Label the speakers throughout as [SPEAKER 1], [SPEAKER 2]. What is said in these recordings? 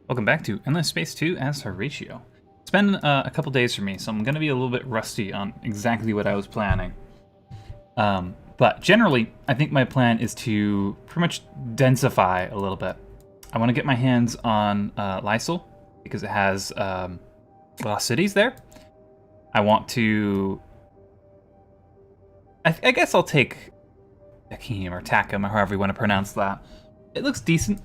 [SPEAKER 1] Welcome back to Endless Space 2 as Horatio. It's been a couple days for me, so I'm going to be a little bit rusty on exactly what I was planning. But generally, I think my plan is to pretty much densify a little bit. I want to get my hands on Lysol, because it has lost cities there. I want to... I guess I'll take Takim or Takum, or however you want to pronounce that. It looks decent.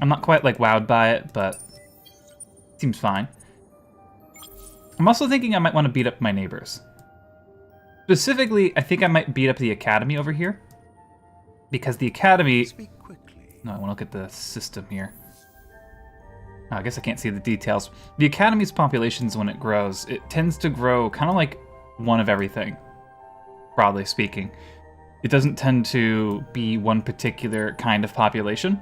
[SPEAKER 1] I'm not quite like wowed by it, but it seems fine. I'm also thinking I might want to beat up my neighbors. Specifically, I think I might beat up the academy over here, because the academy...
[SPEAKER 2] Speak quickly.
[SPEAKER 1] No, I want to look at the system here. Oh, I guess I can't see the details. The academy's populations, when it grows, it tends to grow kind of like one of everything, broadly speaking. It doesn't tend to be one particular kind of population.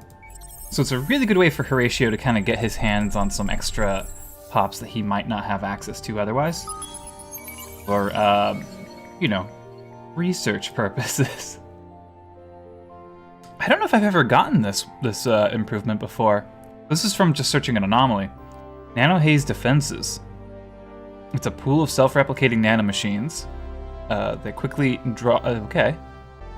[SPEAKER 1] So it's a really good way for Horatio to kind of get his hands on some extra pops that he might not have access to otherwise. Or, you know, research purposes. I don't know if I've ever gotten this improvement before. This is from just searching an anomaly. Nanohaze defenses. It's a pool of self-replicating nanomachines. They quickly draw... okay.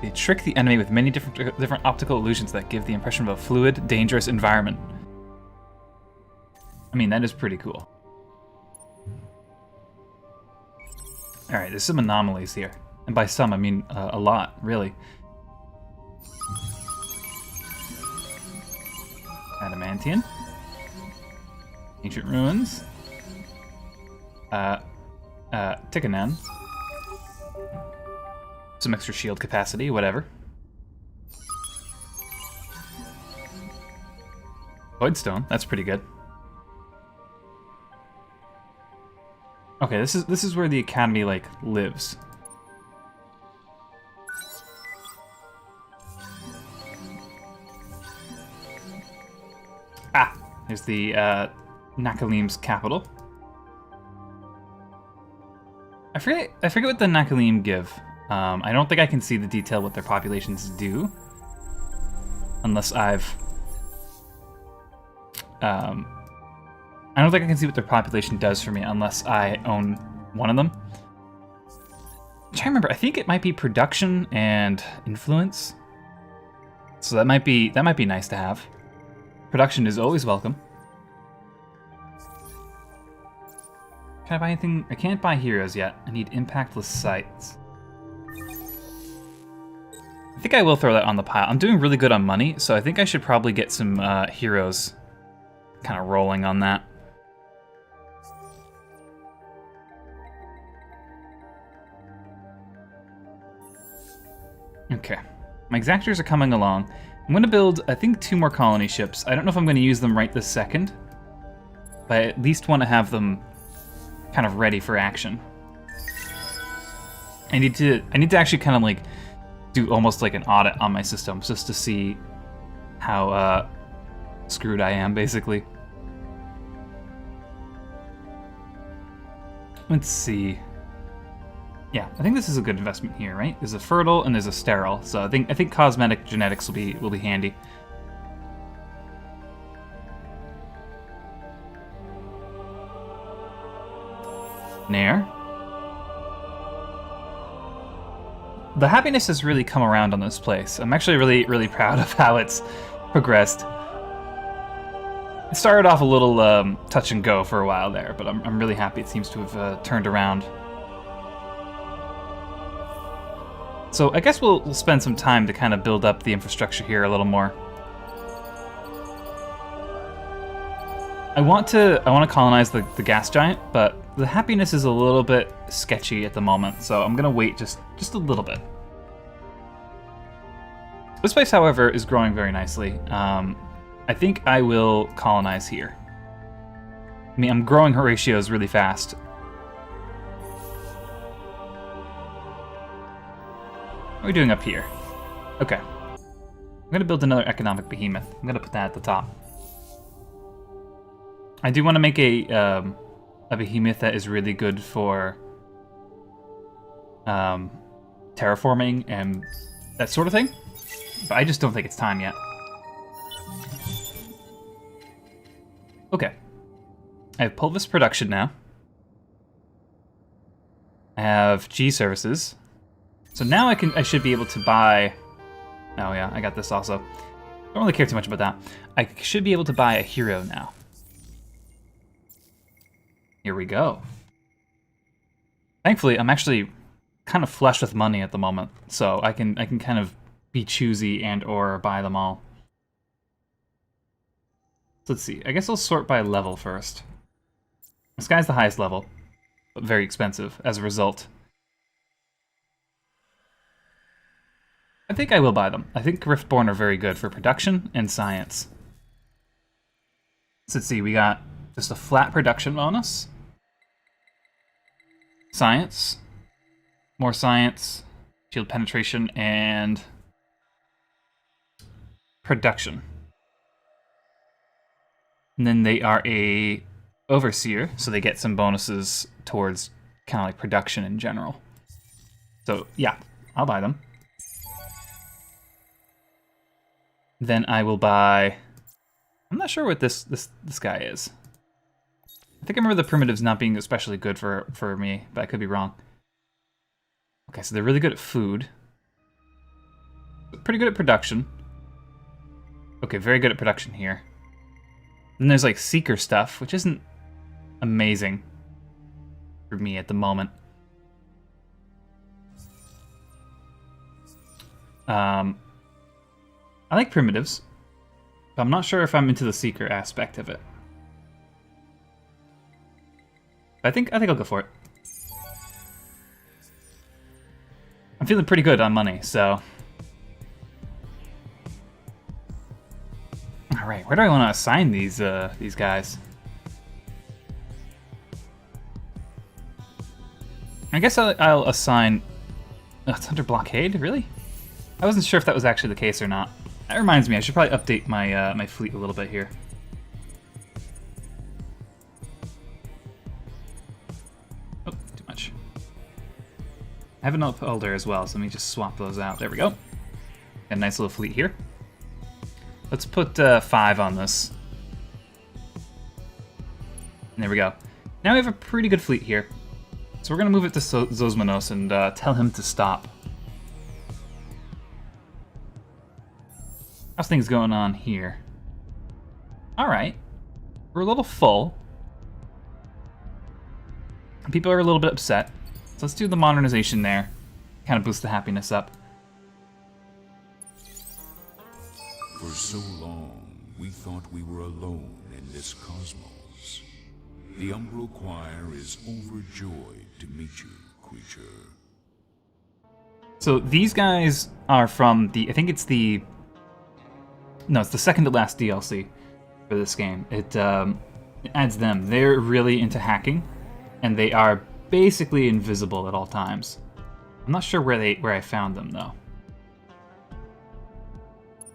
[SPEAKER 1] They trick the enemy with many different optical illusions that give the impression of a fluid, dangerous environment. I mean, that is pretty cool. Alright, there's some anomalies here. And by some, I mean a lot, really. Adamantian. Ancient ruins. Tikanan. Some extra shield capacity, whatever. Voidstone, that's pretty good. Okay, this is where the academy like lives. Ah, there's the Nakalim's capital. I forget what the Nakalim give. I don't think I can see the detail what their populations do, unless I've... I don't think I can see what their population does for me unless I own one of them. I'm trying to remember. I think it might be production and influence. So that might be nice to have. Production is always welcome. Can I buy anything? I can't buy heroes yet. I need impactless sites. I think I will throw that on the pile. I'm doing really good on money, so I think I should probably get some heroes kind of rolling on that. Okay, my exactors are coming along. I'm going to build, I think, 2 more colony ships. I don't know if I'm going to use them right this second, but I at least want to have them kind of ready for action. I need to actually kind of like do almost like an audit on my systems just to see how screwed I am, basically. Let's see. Yeah, I think this is a good investment here, right? There's a fertile and there's a sterile, so I think cosmetic genetics will be handy. Nair. The happiness has really come around on this place. I'm actually really proud of how it's progressed. It started off a little touch and go for a while there, but I'm really happy it seems to have turned around. So I guess we'll spend some time to kind of build up the infrastructure here a little more. I want to colonize the gas giant, but the happiness is a little bit sketchy at the moment, so I'm gonna wait just a little bit. This place, however, is growing very nicely. I think I will colonize here. I mean, I'm growing Horatios really fast. What are we doing up here? Okay. I'm gonna build another economic behemoth. I'm gonna put that at the top. I do want to make a behemoth that is really good for terraforming and that sort of thing, but I just don't think it's time yet. Okay. I have Pulvis production now. I have G services. So now I should be able to buy... Oh yeah, I got this also. Don't really care too much about that. I should be able to buy a hero now. Here we go. Thankfully, I'm actually kind of flush with money at the moment, so I can kind of be choosy and or buy them all. So let's see. I guess I'll sort by level first. This guy's the highest level, but very expensive as a result. I think I will buy them. I think Riftborn are very good for production and science. So let's see, we got just a flat production bonus. Science. More science. Shield penetration and production. And then they are a overseer, so they get some bonuses towards kind of like production in general. So yeah, I'll buy them. Then I will buy... I'm not sure what this guy is. I think I remember the primitives not being especially good for me, but I could be wrong. Okay, so they're really good at food. Pretty good at production. Okay, very good at production here. Then there's like Seeker stuff, which isn't amazing for me at the moment. I like primitives, but I'm not sure if I'm into the Seeker aspect of it. I think I'll go for it. I'm feeling pretty good on money, so. All right, where do I want to assign these guys? I guess I'll assign. Oh, it's under blockade, really? I wasn't sure if that was actually the case or not. That reminds me, I should probably update my my fleet a little bit here. Oh, too much. I have an upholder as well, so let me just swap those out. There we go. Got a nice little fleet here. Let's put 5 on this. And there we go. Now we have a pretty good fleet here. So we're going to move it to Zosmanos and tell him to stop. How's things going on here? Alright. We're a little full. People are a little bit upset. So let's do the modernization there. Kind of boost the happiness up.
[SPEAKER 2] For so long, we thought we were alone in this cosmos. The Umbral Choir is overjoyed to meet you, creature.
[SPEAKER 1] So these guys are from the, I think it's the, no, it's the second to last DLC for this game. It adds them. They're really into hacking, and they are basically invisible at all times. I'm not sure where I found them though.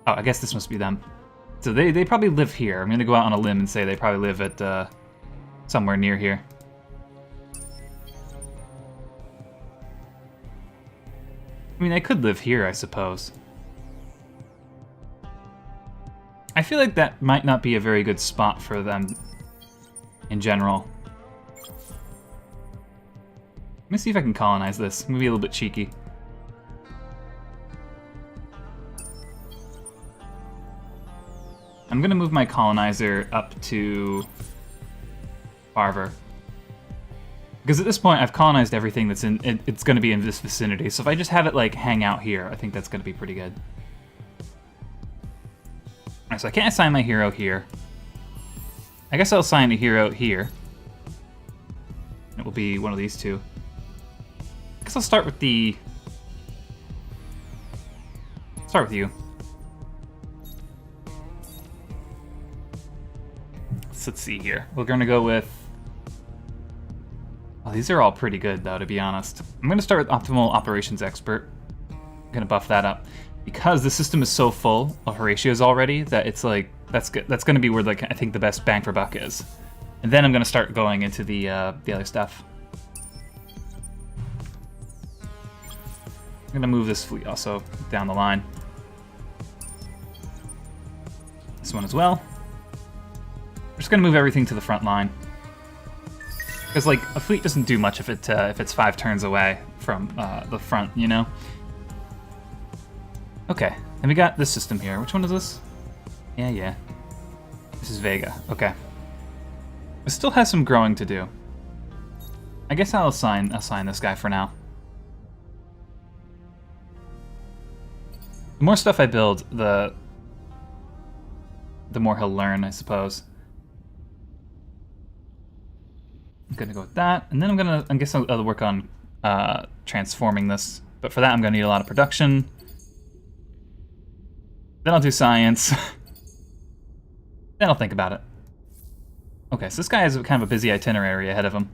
[SPEAKER 1] Oh, I guess this must be them. So they probably live here. I'm gonna go out on a limb and say they probably live at somewhere near here. I mean, they could live here, I suppose. I feel like that might not be a very good spot for them in general. Let me see if I can colonize this. Maybe a little bit cheeky. I'm gonna move my colonizer up to Farver. Because at this point, I've colonized everything that's in. It's gonna be in this vicinity. So if I just have it like hang out here, I think that's gonna be pretty good. Alright, so I can't assign my hero here. I guess I'll assign a hero here. It will be one of these two. I guess I'll start with the. Start with you. Let's see here. We're gonna go with. Oh, these are all pretty good though, to be honest. I'm gonna start with Optimal Operations Expert. I'm gonna buff that up because the system is so full of Horatios already that it's like that's good. That's gonna be where like I think the best bang for buck is. And then I'm gonna start going into the other stuff. I'm gonna move this fleet also down the line. This one as well. For just gonna move everything to the front line. Because, like, a fleet doesn't do much if it's 5 turns away from the front, you know? Okay, and we got this system here. Which one is this? Yeah. This is Vega. Okay. It still has some growing to do. I guess I'll assign this guy for now. The more stuff I build, the more he'll learn, I suppose. I'm gonna go with that, and then I guess I'll work on transforming this. But for that, I'm gonna need a lot of production. Then I'll do science. Then I'll think about it. Okay, so this guy has kind of a busy itinerary ahead of him.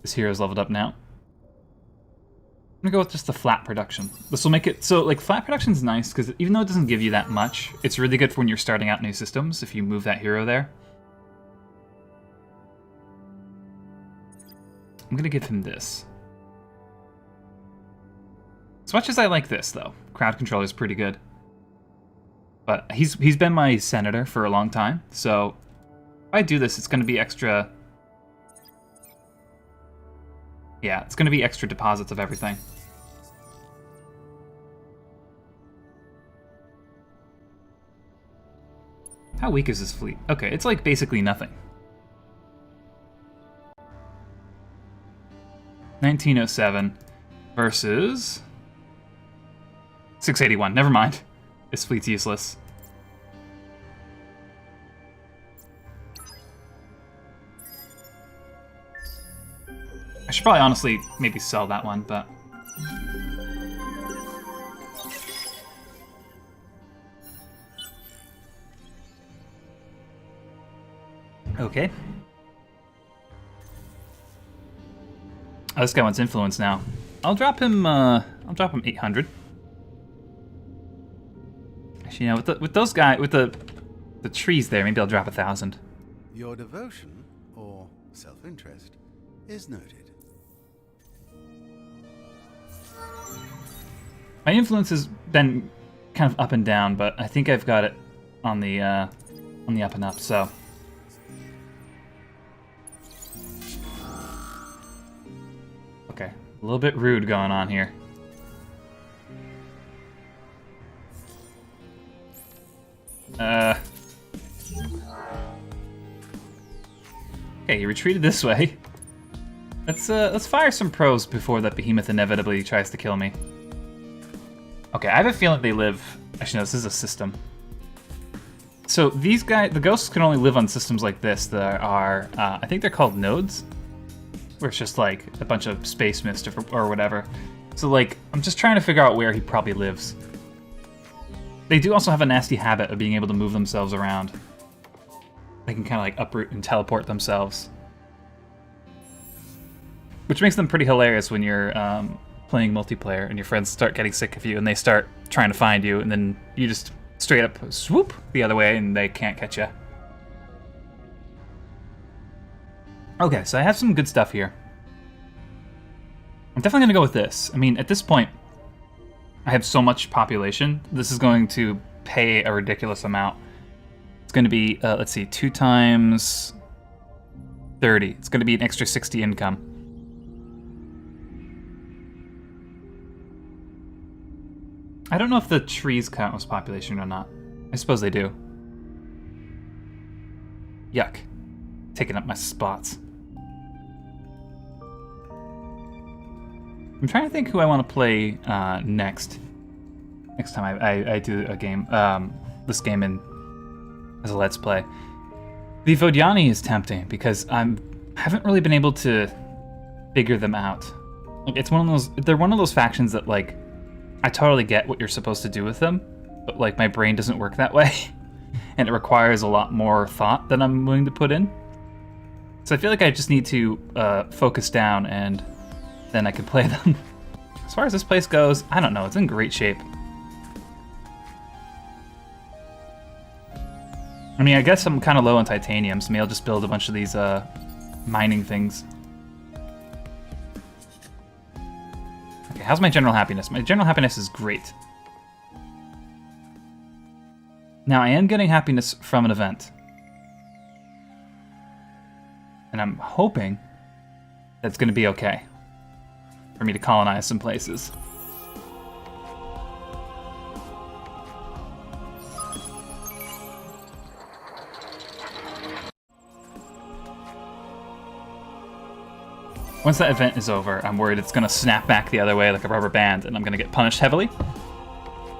[SPEAKER 1] This hero's leveled up now. I'm gonna go with just the flat production. This will make it so, like, flat production's nice because even though it doesn't give you that much, it's really good for when you're starting out new systems if you move that hero there. I'm gonna give him this. As much as I like this, though, crowd control is pretty good. But he's been my senator for a long time, so if I do this, it's gonna be extra. Yeah, it's gonna be extra deposits of everything. How weak is this fleet? Okay, it's like basically nothing. 1907 versus 681. Never mind. This fleet's useless. I should probably honestly maybe sell that one, but... Okay. Oh, this guy wants influence now. I'll drop him 800. Actually, you know, with those guys, with the trees there, maybe I'll drop 1,000.
[SPEAKER 3] Your devotion, or self-interest, is noted.
[SPEAKER 1] My influence has been kind of up and down, but I think I've got it on the up and up, so... Okay, a little bit rude going on here. Okay, he retreated this way. Let's fire some pros before that behemoth inevitably tries to kill me. Okay, I have a feeling they live... Actually, no, this is a system. So these guys, the ghosts can only live on systems like this that are, I think they're called nodes, where it's just like a bunch of space mist or whatever. So like, I'm just trying to figure out where he probably lives. They do also have a nasty habit of being able to move themselves around. They can kind of like uproot and teleport themselves. Which makes them pretty hilarious when you're playing multiplayer and your friends start getting sick of you and they start trying to find you, and then you just straight up swoop the other way and they can't catch you. Okay, so I have some good stuff here. I'm definitely going to go with this. I mean, at this point, I have so much population. This is going to pay a ridiculous amount. It's going to be, let's see, 2 times 30. It's going to be an extra 60 income. I don't know if the trees count as population or not. I suppose they do. Yuck. Taking up my spots. I'm trying to think who I want to play next. Next time I do a game, this game as a Let's Play. The Vodiani is tempting because I haven't really been able to figure them out. Like, it's one of those. They're one of those factions that, like, I totally get what you're supposed to do with them, but like my brain doesn't work that way, and it requires a lot more thought than I'm willing to put in. So I feel like I just need to focus down, and then I can play them. As far as this place goes, I don't know. It's in great shape. I mean, I guess I'm kind of low on titanium, so maybe I'll just build a bunch of these mining things. Okay, how's my general happiness? My general happiness is great. Now, I am getting happiness from an event. And I'm hoping that's going to be okay for me to colonize some places. Once that event is over, I'm worried it's going to snap back the other way like a rubber band, and I'm going to get punished heavily.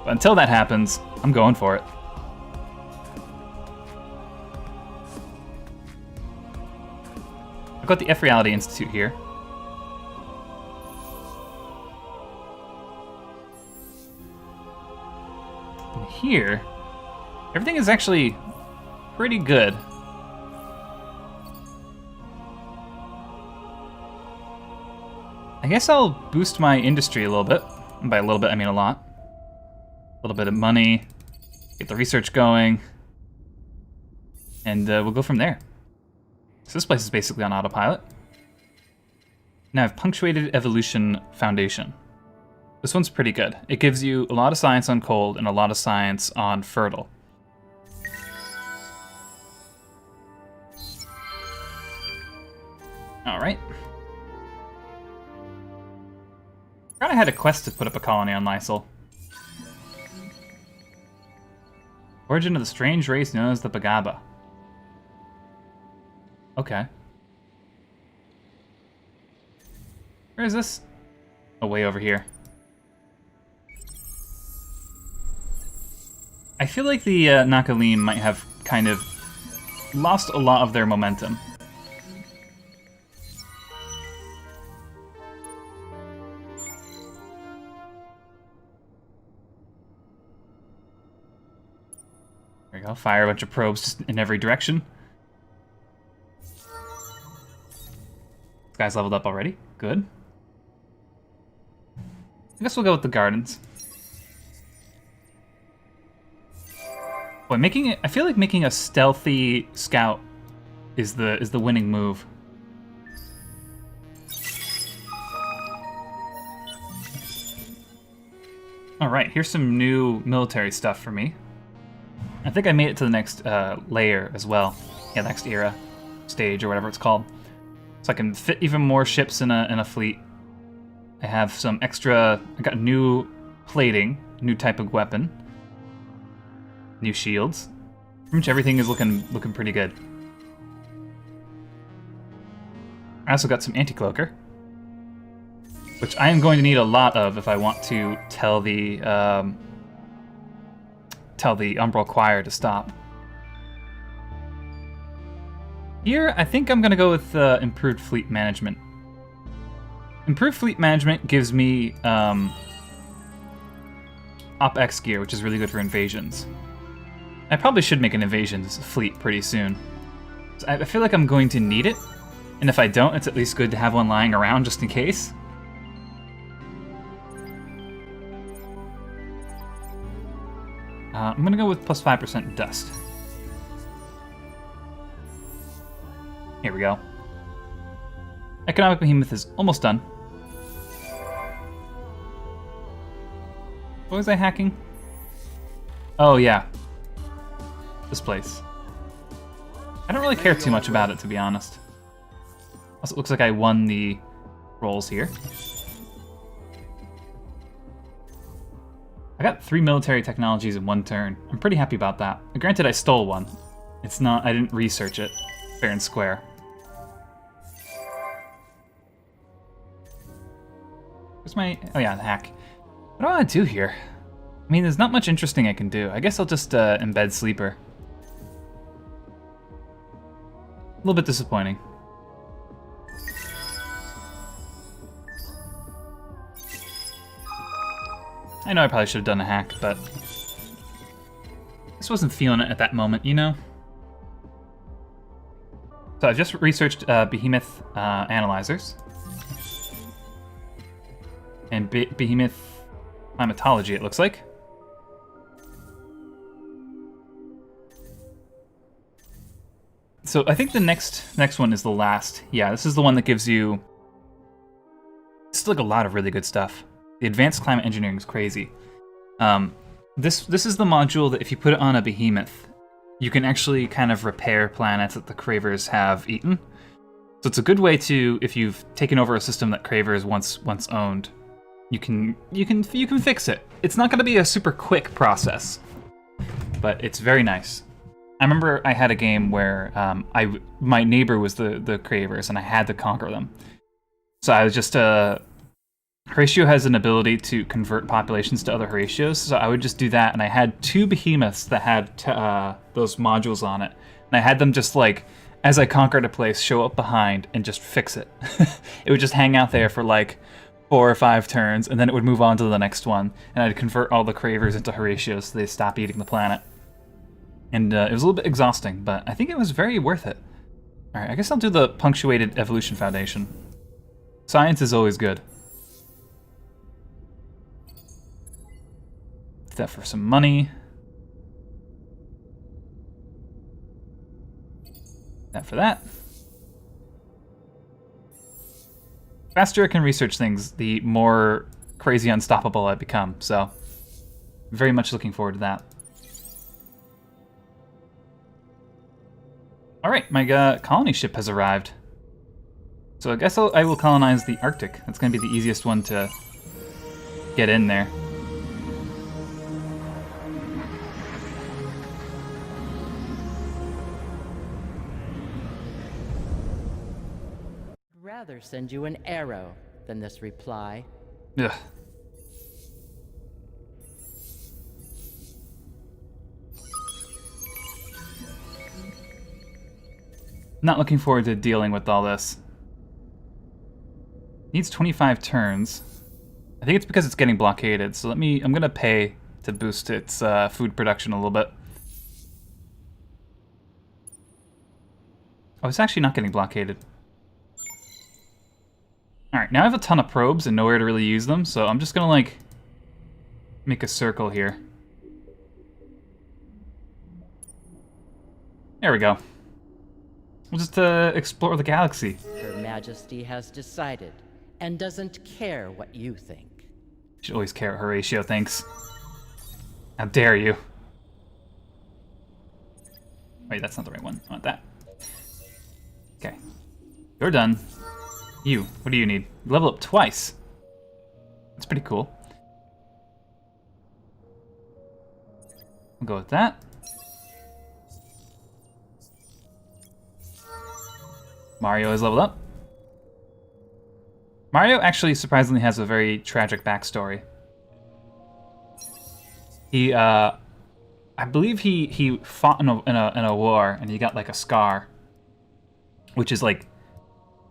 [SPEAKER 1] But until that happens, I'm going for it. I've got the F Reality Institute here. And here, everything is actually pretty good. I guess I'll boost my industry a little bit. And by a little bit, I mean a lot. A little bit of money, get the research going, and we'll go from there. So this place is basically on autopilot. Now I have Punctuated Evolution Foundation. This one's pretty good. It gives you a lot of science on cold and a lot of science on fertile. All right. I had a quest to put up a colony on Lysol. Origin of the strange race known as the Bagaba. Okay. Where is this? Oh, way over here. I feel like the Nakalim might have kind of lost a lot of their momentum. There we go, fire a bunch of probes just in every direction. This guy's leveled up already, good. I guess we'll go with the gardens. Boy, I feel like making a stealthy scout is the winning move. All right, here's some new military stuff for me. I think I made it to the next layer as well. Yeah, next era, stage, or whatever it's called. So I can fit even more ships in a fleet. I have some extra. I got new plating, new type of weapon, new shields. Pretty much everything is looking pretty good. I also got some anti-cloaker, which I am going to need a lot of if I want to tell the Umbral Choir to stop. Here, I think I'm gonna go with improved fleet management. Improved fleet management gives me Op-X gear, which is really good for invasions. I probably should make an invasions fleet pretty soon. So I feel like I'm going to need it, and if I don't, it's at least good to have one lying around just in case. I'm gonna go with plus 5% dust. Here we go. Economic Behemoth is almost done. What was I hacking? Oh yeah. This place. I don't really care too much about it, to be honest. Also, it looks like I won the rolls here. I got 3 military technologies in one turn. I'm pretty happy about that. Granted, I stole one. It's not, I didn't research it fair and square. Where's my, oh yeah, the hack. What do I want to do here? I mean, there's not much interesting I can do. I guess I'll just embed Sleeper. A little bit disappointing. I know I probably should have done a hack, but I just wasn't feeling it at that moment, you know? So I've just researched Behemoth analyzers. And Behemoth climatology, it looks like. So I think the next one is the last. Yeah, this is the one that gives you... It's like a lot of really good stuff. The advanced climate engineering is crazy. This is the module that if you put it on a behemoth, you can actually kind of repair planets that the Cravers have eaten. So it's a good way to, if you've taken over a system that Cravers once owned, you can fix it. It's not going to be a super quick process, but it's very nice. I remember I had a game where my neighbor was the Cravers, and I had to conquer them. So I was just Horatio has an ability to convert populations to other Horatios, so I would just do that, and I had 2 behemoths that had those modules on it, and I had them just like, as I conquered a place, show up behind and just fix it. It would just hang out there for like 4 or 5 turns, and then it would move on to the next one, and I'd convert all the Cravers into Horatios so they stop eating the planet. And it was a little bit exhausting, but I think it was very worth it. Alright, I guess I'll do the Punctuated Evolution Foundation. Science is always good. Do that for some money. That for that. The faster I can research things, the more crazy unstoppable I become, so very much looking forward to that. Alright, my colony ship has arrived. So I guess I will colonize the Arctic. That's going to be the easiest one to get in there.
[SPEAKER 4] Rather send you an arrow than this reply.
[SPEAKER 1] Ugh. Not looking forward to dealing with all this. Needs 25 turns. I think it's because it's getting blockaded, so I'm gonna pay to boost its food production a little bit. Oh, it's actually not getting blockaded. Alright, now I have a ton of probes and nowhere to really use them, so I'm just gonna, like, make a circle here. There we go. We'll just explore the galaxy.
[SPEAKER 4] Her Majesty has decided, and doesn't care what you think.
[SPEAKER 1] Should always care what Horatio thinks. How dare you? Wait, that's not the right one. I want that. Okay. You're done. You, what do you need? Level up twice. That's pretty cool. We'll go with that. Mario is leveled up. Mario actually surprisingly has a very tragic backstory. He, I believe he fought in a war and he got like a scar, which is like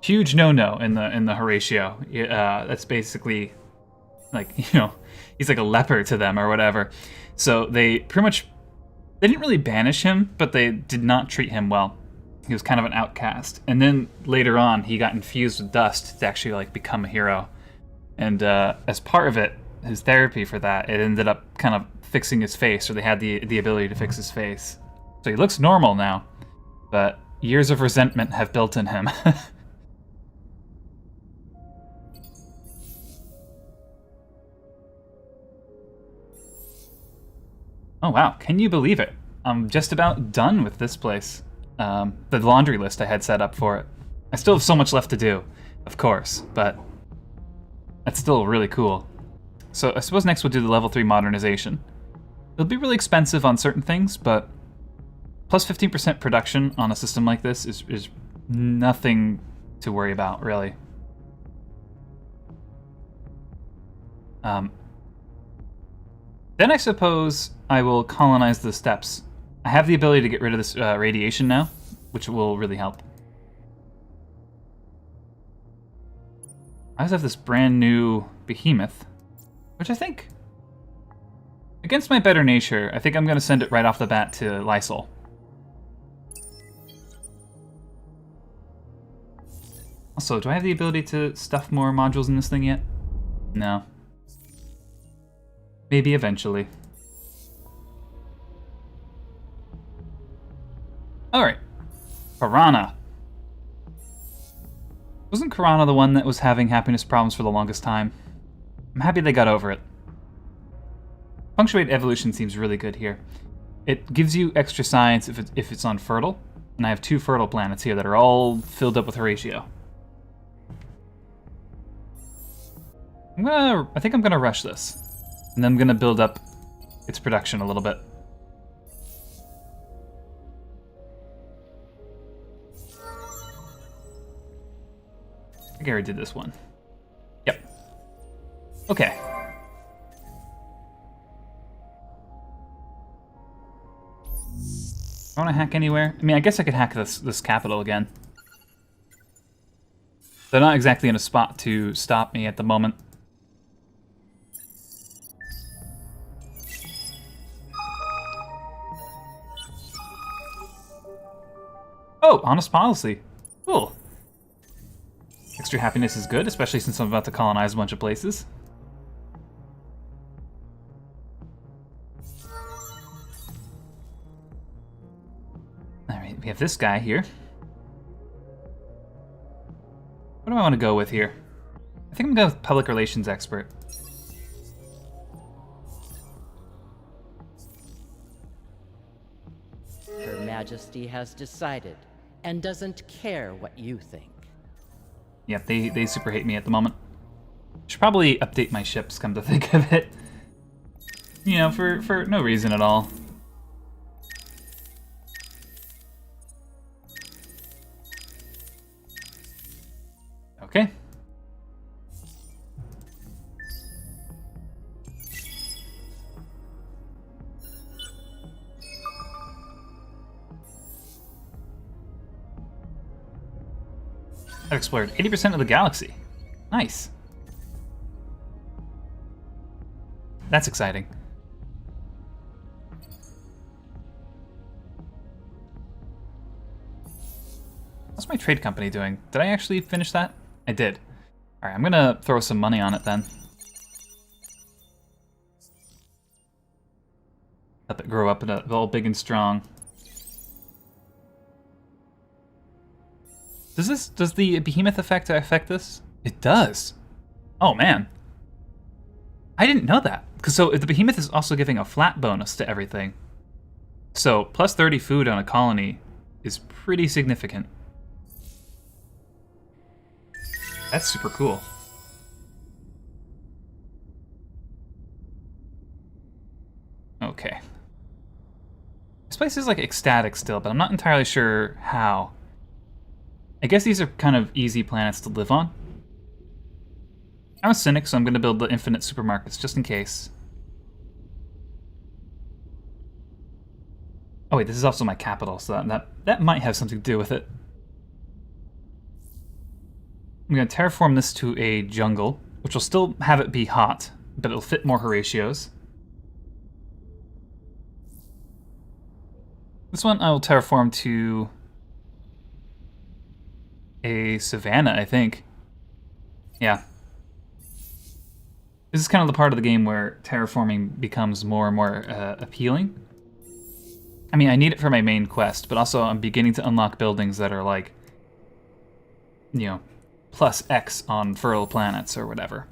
[SPEAKER 1] huge no-no in the Horatio. That's basically like, you know, he's like a leper to them or whatever. So they didn't really banish him, but they did not treat him well. He was kind of an outcast. And then later on, he got infused with dust to actually like become a hero. And as part of it, his therapy for that, it ended up kind of fixing his face, or they had the ability to fix his face. So he looks normal now, but years of resentment have built in him. Oh wow, can you believe it? I'm just about done with this place. The laundry list I had set up for it. I still have so much left to do, of course, but that's still really cool. So I suppose next we'll do the level 3 modernization. It'll be really expensive on certain things, but plus 15% production on a system like this is nothing to worry about, really. Then I suppose I will colonize the steppes. I have the ability to get rid of this radiation now, which will really help. I also have this brand new behemoth, which I think, against my better nature, I think I'm going to send it right off the bat to Lysol. Also, do I have the ability to stuff more modules in this thing yet? No. Maybe eventually. Alright. Piranha. Wasn't Piranha the one that was having happiness problems for the longest time? I'm happy they got over it. Punctuate evolution seems really good here. It gives you extra science if it's on fertile, and I have 2 fertile planets here that are all filled up with Horatio. I think I'm gonna rush this, and then I'm gonna build up its production a little bit. I think I already did this one. Yep. Okay. I want to hack anywhere. I mean, I guess I could hack this capital again. They're not exactly in a spot to stop me at the moment. Oh, honest policy. Cool. Extra happiness is good, especially since I'm about to colonize a bunch of places. Alright, we have this guy here. What do I want to go with here? I think I'm going to go with public relations expert.
[SPEAKER 4] Her Majesty has decided and doesn't care what you think.
[SPEAKER 1] Yeah, they super hate me at the moment. Should probably update my ships, come to think of it. You know, for no reason at all. Okay. I've explored 80% of the galaxy. Nice. That's exciting. What's my trade company doing? Did I actually finish that? I did. Alright, I'm gonna throw some money on it then. Help it grow up and all big and strong. Does the behemoth effect affect this? It does. Oh man. I didn't know that. So the behemoth is also giving a flat bonus to everything. So plus 30 food on a colony is pretty significant. That's super cool. Okay. This place is like ecstatic still, but I'm not entirely sure how. I guess these are kind of easy planets to live on. I'm a cynic, so I'm going to build the infinite supermarkets just in case. Oh wait, this is also my capital, so that might have something to do with it. I'm going to terraform this to a jungle, which will still have it be hot, but it'll fit more Horatios. This one I will terraform to a savanna, I think. Yeah. This is kind of the part of the game where terraforming becomes more and more appealing. I mean, I need it for my main quest, but also I'm beginning to unlock buildings that are like, you know, plus X on fertile planets or whatever.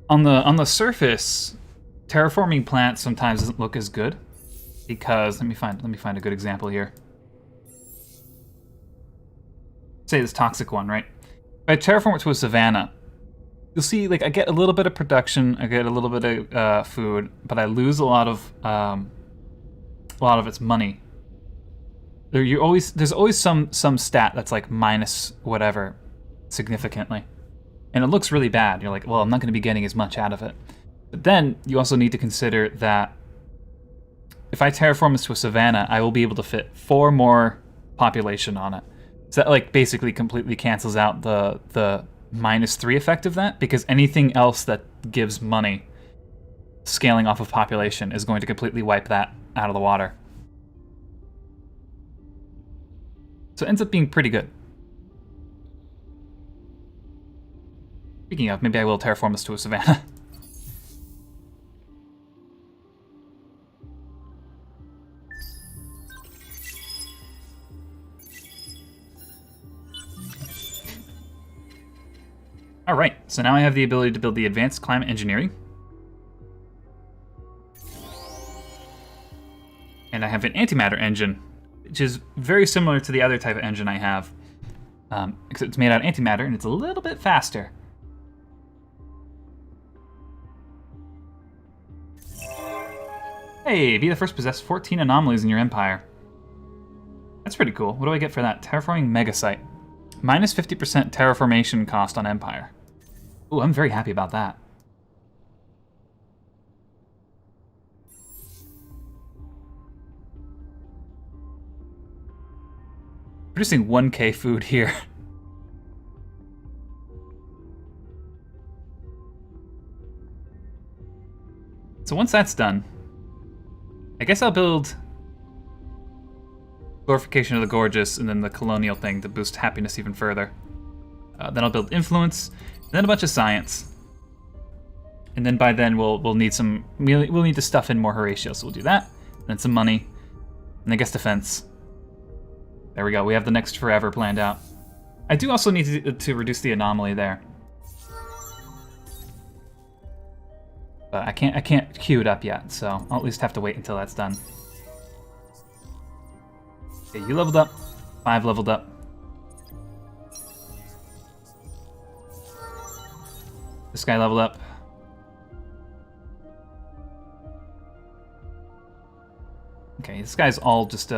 [SPEAKER 1] On the surface, terraforming planets sometimes doesn't look as good because let me find a good example here. Say this toxic one, right? If I terraform it to a savanna, you'll see like I get a little bit of production, I get a little bit of food, but I lose a lot of its money. There's always some stat that's like minus whatever significantly, and it looks really bad. You're like, well, I'm not going to be getting as much out of it. But then you also need to consider that if I terraform this to a savanna, I will be able to fit 4 more population on it. So that like basically completely cancels out the -3 effect of that, because anything else that gives money scaling off of population is going to completely wipe that out of the water. So it ends up being pretty good. Speaking of, maybe I will terraform this to a savanna. All right, So now I have the ability to build the advanced climate engineering. And I have an antimatter engine, which is very similar to the other type of engine I have. Except it's made out of antimatter and it's a little bit faster. Hey, be the first to possess 14 anomalies in your empire. That's pretty cool. What do I get for that? Terraforming Megasite. Minus 50% terraformation cost on Empire. Ooh, I'm very happy about that. Producing 1k food here. So once that's done, I guess I'll build Glorification of the Gorgeous and then the Colonial thing to boost happiness even further. Then I'll build Influence, and then a bunch of Science. And then by then we'll need we'll need to stuff in more Horatio, so we'll do that. And then some money, and I guess Defense. There we go, we have the next forever planned out. I do also need to reduce the anomaly there. But I can't queue it up yet, so I'll at least have to wait until that's done. Okay, you leveled up. 5 leveled up. This guy leveled up. Okay, this guy's all just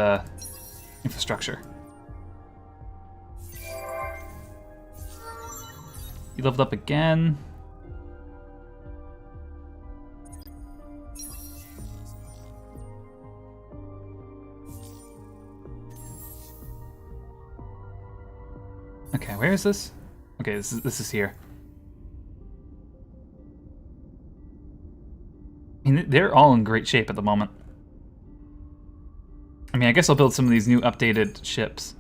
[SPEAKER 1] infrastructure. You leveled up again. Okay, where is this? Okay, this is here. I mean, they're all in great shape at the moment. I mean, I guess I'll build some of these new updated ships.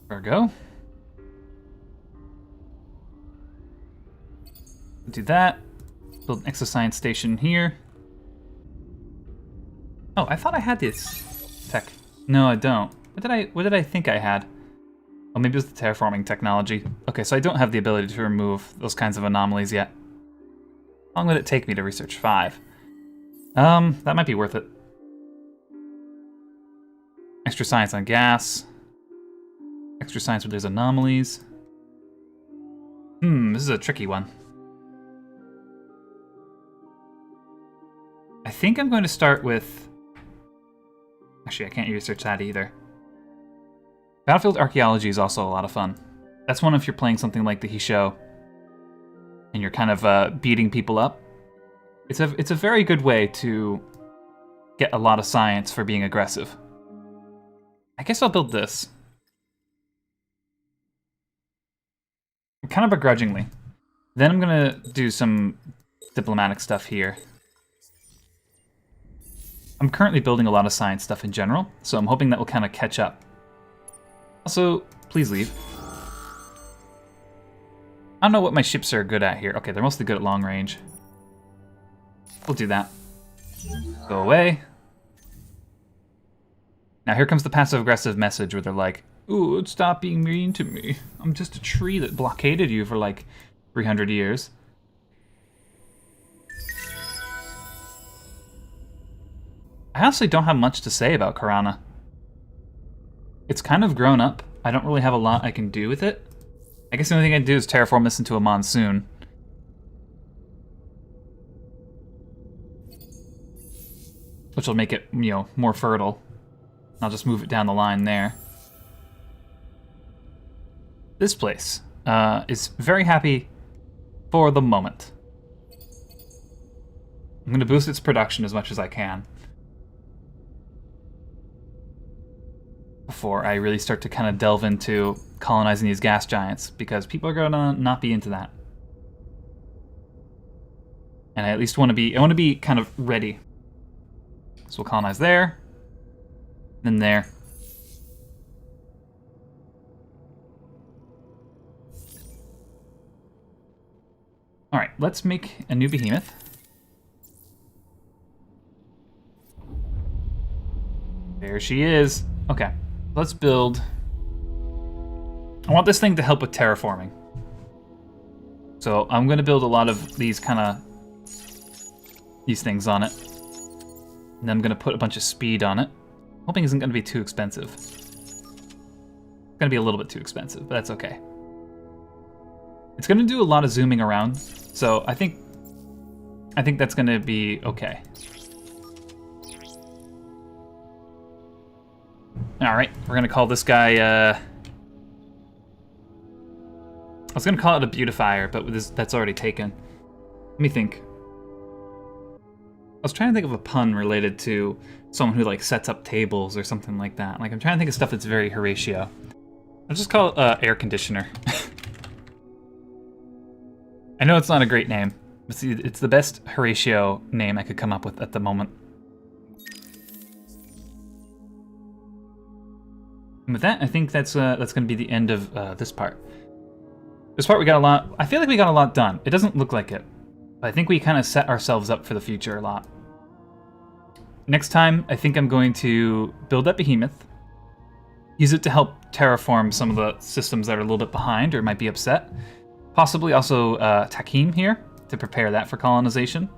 [SPEAKER 1] There we go. Do that. Build an exoscience station here. Oh, I thought I had this tech. No, I don't. What did I think I had? Oh, maybe it was the terraforming technology. Okay, so I don't have the ability to remove those kinds of anomalies yet. How long would it take me to research 5? That might be worth it. Extra science on gas. Extra science where there's anomalies. This is a tricky one. I think I'm going to start with... Actually, I can't research that either. Battlefield archaeology is also a lot of fun. That's one if you're playing something like the Hisho, and you're kind of beating people up. It's a very good way to get a lot of science for being aggressive. I guess I'll build this. Kind of begrudgingly. Then I'm gonna do some diplomatic stuff here. I'm currently building a lot of science stuff in general, so I'm hoping that will kind of catch up. Also, please leave. I don't know what my ships are good at here. Okay, they're mostly good at long range. We'll do that. Go away. Now here comes the passive-aggressive message where they're like, ooh, stop being mean to me. I'm just a tree that blockaded you for like 300 years. I honestly don't have much to say about Karana. It's kind of grown up. I don't really have a lot I can do with it. I guess the only thing I can do is terraform this into a monsoon. Which will make it, you know, more fertile. I'll just move it down the line there. This place is very happy for the moment. I'm going to boost its production as much as I can before I really start to kind of delve into colonizing these gas giants, because people are going to not be into that. And I at least want to be kind of ready. So we'll colonize there, then there. All right, let's make a new behemoth. There she is. Okay, Let's build... I want this thing to help with terraforming. So I'm going to build a lot of these these things on it. And then I'm going to put a bunch of speed on it. Hoping it isn't going to be too expensive. It's going to be a little bit too expensive, but that's okay. It's going to do a lot of zooming around, so I think that's going to be okay. All right, we're going to call this guy. I was going to call it a beautifier, but that's already taken. Let me think. I was trying to think of a pun related to someone who like sets up tables or something like that. Like I'm trying to think of stuff that's very Horatio. I'll just call it air conditioner. I know it's not a great name, but see, it's the best Horatio name I could come up with at the moment. And with that, I think that's going to be the end of this part. This part we got a lot. I feel like we got a lot done. It doesn't look like it, but I think we kind of set ourselves up for the future a lot. Next time, I think I'm going to build that behemoth, use it to help terraform some of the systems that are a little bit behind or might be upset. Possibly also Takim here to prepare that for colonization.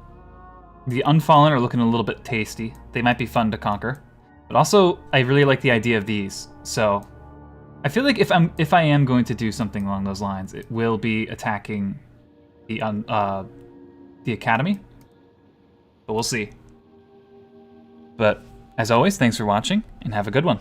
[SPEAKER 1] The Unfallen are looking a little bit tasty. They might be fun to conquer. But also, I really like the idea of these. So I feel like if I am going to do something along those lines, it will be attacking the Academy. But we'll see. But as always, thanks for watching and have a good one.